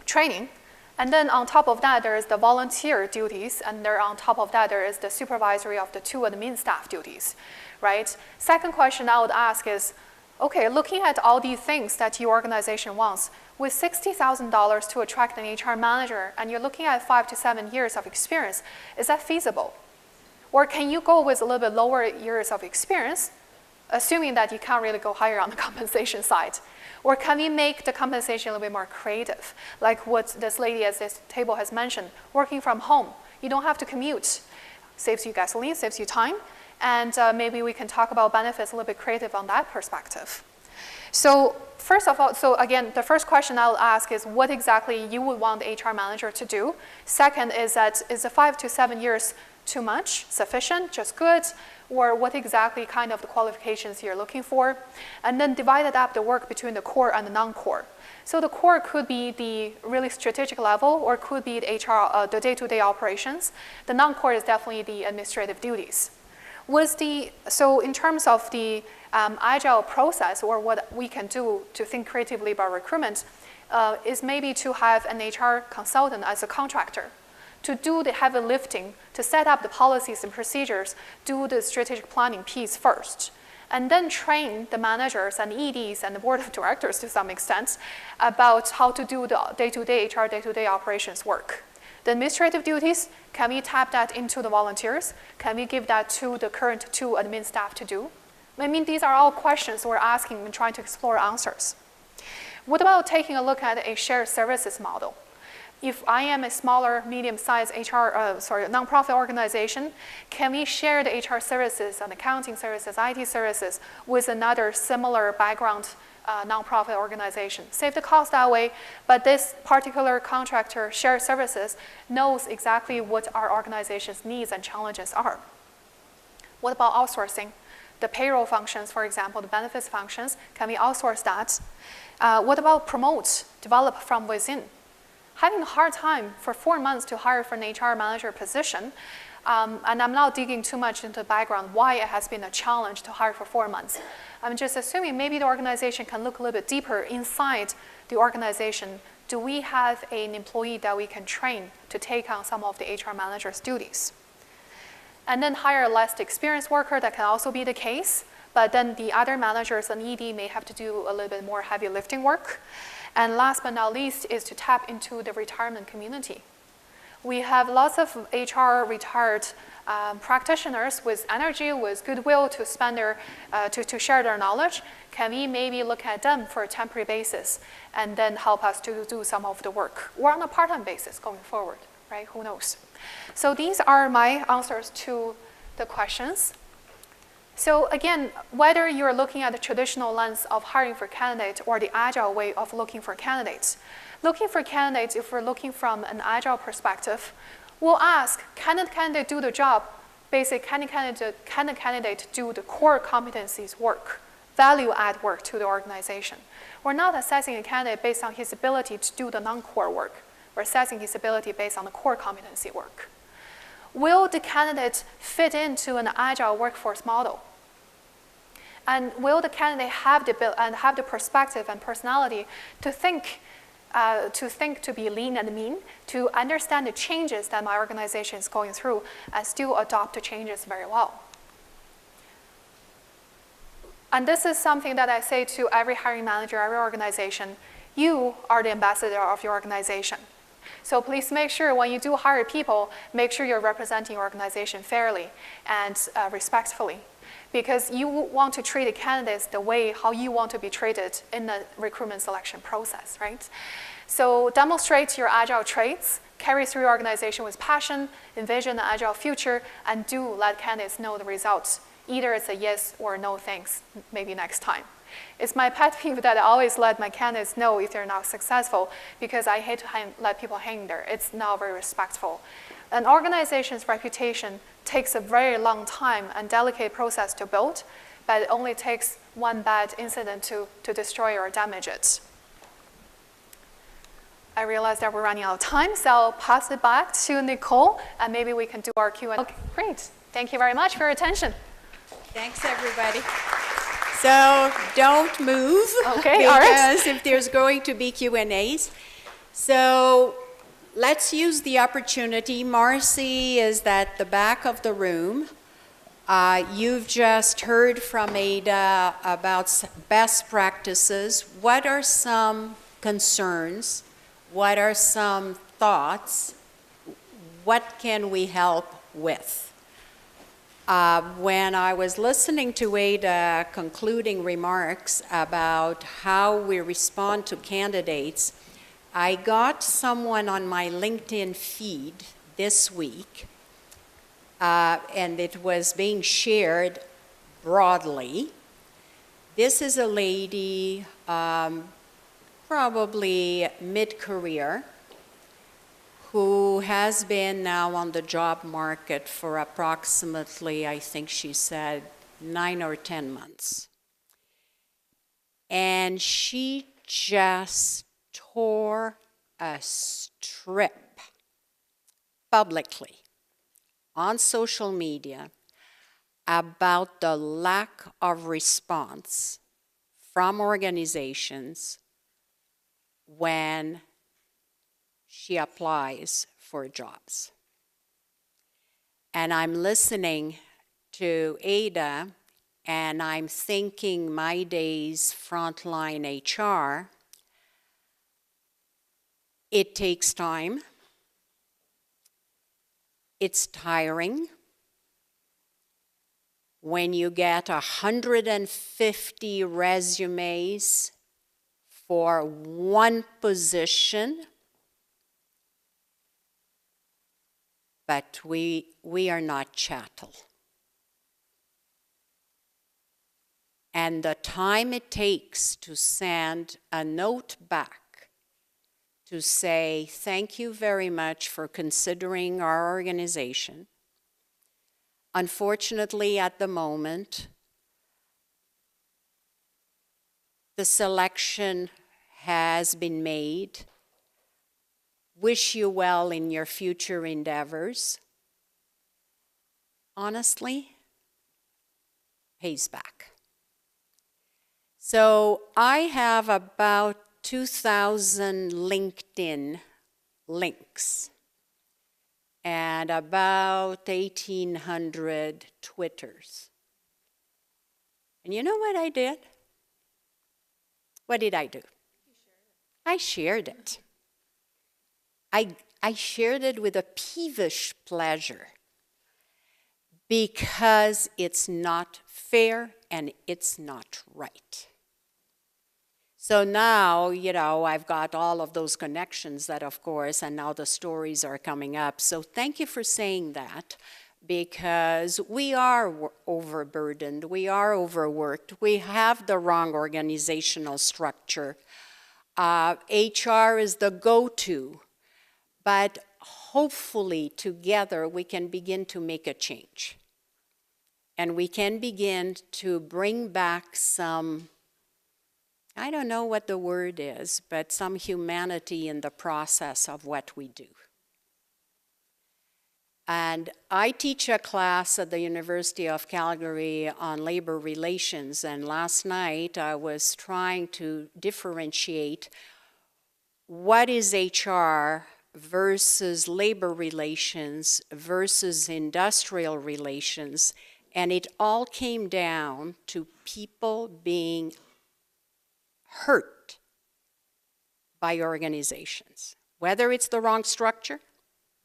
training. And then on top of that, there is the volunteer duties, and there on top of that, there is the supervisory of the 2 admin staff duties, right? Second question I would ask is, okay, looking at all these things that your organization wants, with $60,000 to attract an HR manager, and you're looking at 5 to 7 years of experience, is that feasible? Or can you go with a little bit lower years of experience, assuming that you can't really go higher on the compensation side? Or can we make the compensation a little bit more creative? Like what this lady at this table has mentioned, working from home. You don't have to commute. Saves you gasoline, saves you time. And maybe we can talk about benefits a little bit creative on that perspective. So first of all, so again, the first question I'll ask is what exactly you would want the HR manager to do. Second is that is the 5 to 7 years too much, sufficient, just good? Or what exactly kind of the qualifications you're looking for, and then divided up the work between the core and the non-core. So the core could be the really strategic level, or could be the HR, the day-to-day operations. The non-core is definitely the administrative duties. So in terms of the agile process, or what we can do to think creatively about recruitment, is maybe to have an HR consultant as a contractor, to do the heavy lifting, to set up the policies and procedures, do the strategic planning piece first, and then train the managers and EDs and the board of directors to some extent about how to do the day-to-day HR, day-to-day operations work. The administrative duties, can we tap that into the volunteers? Can we give that to the current 2 admin staff to do? I mean, these are all questions we're asking and trying to explore answers. What about taking a look at a shared services model? if I am a smaller, medium-sized nonprofit organization, can we share the HR services and accounting services, IT services with another similar background nonprofit organization? Save the cost that way, but this particular contractor shared services knows exactly what our organization's needs and challenges are. What about outsourcing? The payroll functions, for example, the benefits functions, can we outsource that? What about promote, develop from within? Having a hard time for 4 months to hire for an HR manager position, and I'm not digging too much into the background why it has been a challenge to hire for 4 months. I'm just assuming maybe the organization can look a little bit deeper inside the organization. Do we have an employee that we can train to take on some of the HR manager's duties? And then hire a less experienced worker, that can also be the case, but then the other managers and ED may have to do a little bit more heavy lifting work. And last but not least is to tap into the retirement community. We have lots of HR retired practitioners with energy, with goodwill to spend to share their knowledge. Can we maybe look at them for a temporary basis and then help us to do some of the work, or on a part-time basis going forward, right? Who knows? So these are my answers to the questions. So again, whether you're looking at the traditional lens of hiring for candidates or the agile way of looking for candidates, if we're looking from an agile perspective, we'll ask, can the candidate do the job? Basically, can the candidate do the core competencies work, value add work to the organization? We're not assessing a candidate based on his ability to do the non-core work. We're assessing his ability based on the core competency work. Will the candidate fit into an agile workforce model? And will the candidate have the perspective and personality to think to be lean and mean, to understand the changes that my organization is going through, and still adopt the changes very well? And this is something that I say to every hiring manager, every organization. You are the ambassador of your organization. So please make sure when you do hire people, make sure you're representing your organization fairly and respectfully, because you want to treat the candidates the way how you want to be treated in the recruitment selection process, right? So demonstrate your agile traits, carry through your organization with passion, envision an agile future, and do let candidates know the results. Either it's a yes or no thanks, maybe next time. It's my pet peeve that I always let my candidates know if they're not successful, because I hate to let people hang there. It's not very respectful. An organization's reputation takes a very long time and delicate process to build, but it only takes one bad incident to destroy or damage it. I realize that we're running out of time, so I'll pass it back to Nicole, and maybe we can do our Q&A. Okay, great. Thank you very much for your attention. Thanks, everybody. So don't move, okay, because all right. if there's going to be Q&As. So let's use the opportunity. Marcy is at the back of the room. You've just heard from Ada about best practices. What are some concerns? What are some thoughts? What can we help with? When I was listening to Ada concluding remarks about how we respond to candidates, I got someone on my LinkedIn feed this week, and it was being shared broadly. This is a lady, probably mid-career, who has been now on the job market for approximately, I think she said, 9 or 10 months. And she just tore a strip publicly on social media about the lack of response from organizations when she applies for jobs. And I'm listening to Ada, and I'm thinking my days frontline HR. It takes time. It's tiring. When you get 150 resumes for one position, but we are not chattel. And the time it takes to send a note back to say, thank you very much for considering our organization. Unfortunately, at the moment, the selection has been made. Wish you well in your future endeavors. Honestly, pays back. So I have about 2,000 LinkedIn links and about 1,800 Twitters. And you know what I did? What did I do? I shared it. I shared it with a peevish pleasure because it's not fair and it's not right. So now, I've got all of those connections that, of course, and now the stories are coming up. So thank you for saying that, because we are overburdened, we are overworked, we have the wrong organizational structure. HR is the go-to, but hopefully together we can begin to make a change. And we can begin to bring back some, I don't know what the word is, but some humanity in the process of what we do. And I teach a class at the University of Calgary on labor relations, and last night I was trying to differentiate what is HR versus labor relations versus industrial relations, and it all came down to people being hurt by organizations, whether it's the wrong structure,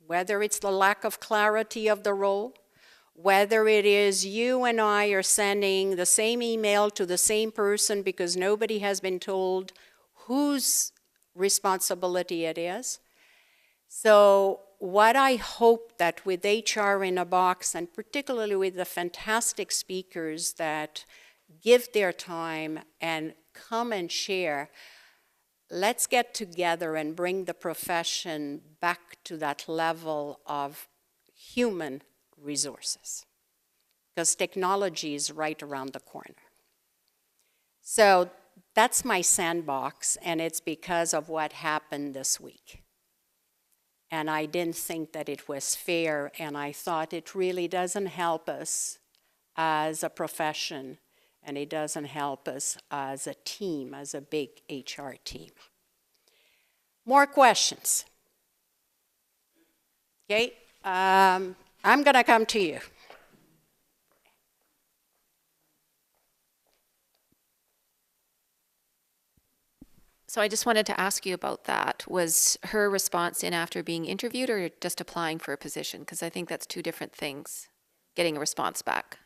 whether it's the lack of clarity of the role, whether it is you and I are sending the same email to the same person because nobody has been told whose responsibility it is. So what I hope that with HR in a Box, and particularly with the fantastic speakers that give their time and come and share, let's get together and bring the profession back to that level of human resources, because technology is right around the corner. So that's my sandbox, and it's because of what happened this week. And I didn't think that it was fair, and I thought it really doesn't help us as a profession, and it doesn't help us as a team, as a big HR team. More questions? Okay, I'm gonna come to you. So I just wanted to ask you about that. Was her response in after being interviewed or just applying for a position? Because I think that's two different things, getting a response back.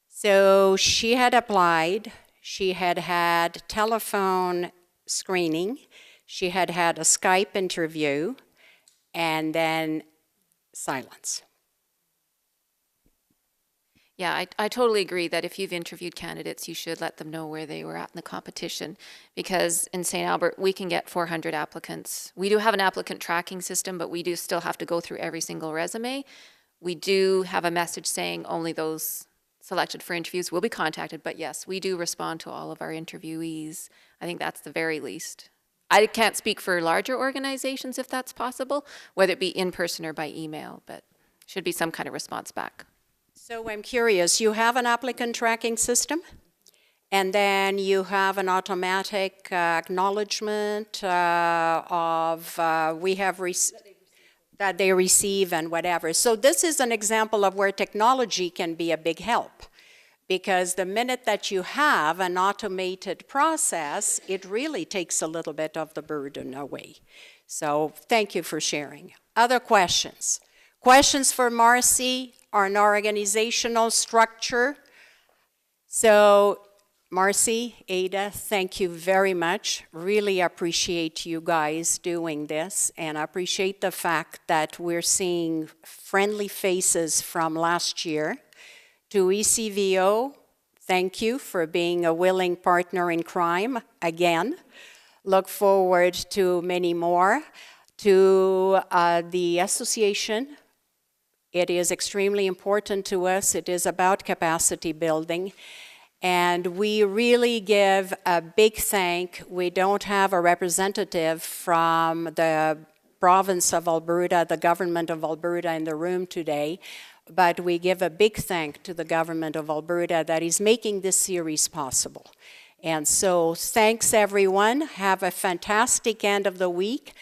So she had applied, she had had telephone screening, she had had a Skype interview, and then silence. Yeah, I totally agree that if you've interviewed candidates, you should let them know where they were at in the competition, because in St. Albert, we can get 400 applicants. We do have an applicant tracking system, but we do still have to go through every single resume. We do have a message saying only those selected for interviews will be contacted, but yes, we do respond to all of our interviewees. I think that's the very least. I can't speak for larger organizations if that's possible, whether it be in person or by email, but should be some kind of response back. So I'm curious, you have an applicant tracking system, and then you have an automatic acknowledgement of that they receive and whatever. So this is an example of where technology can be a big help, because the minute that you have an automated process, it really takes a little bit of the burden away. So thank you for sharing. Other questions? Questions for Marcy on organizational structure? So Marcy, Ada, thank you very much. Really appreciate you guys doing this, and I appreciate the fact that we're seeing friendly faces from last year. To ECVO, thank you for being a willing partner in crime again. Look forward to many more. To the association, it is extremely important to us. It is about capacity building. And we really give a big thank. We don't have a representative from the province of Alberta, the government of Alberta in the room today, but we give a big thank to the government of Alberta that is making this series possible. And so thanks everyone. Have a fantastic end of the week.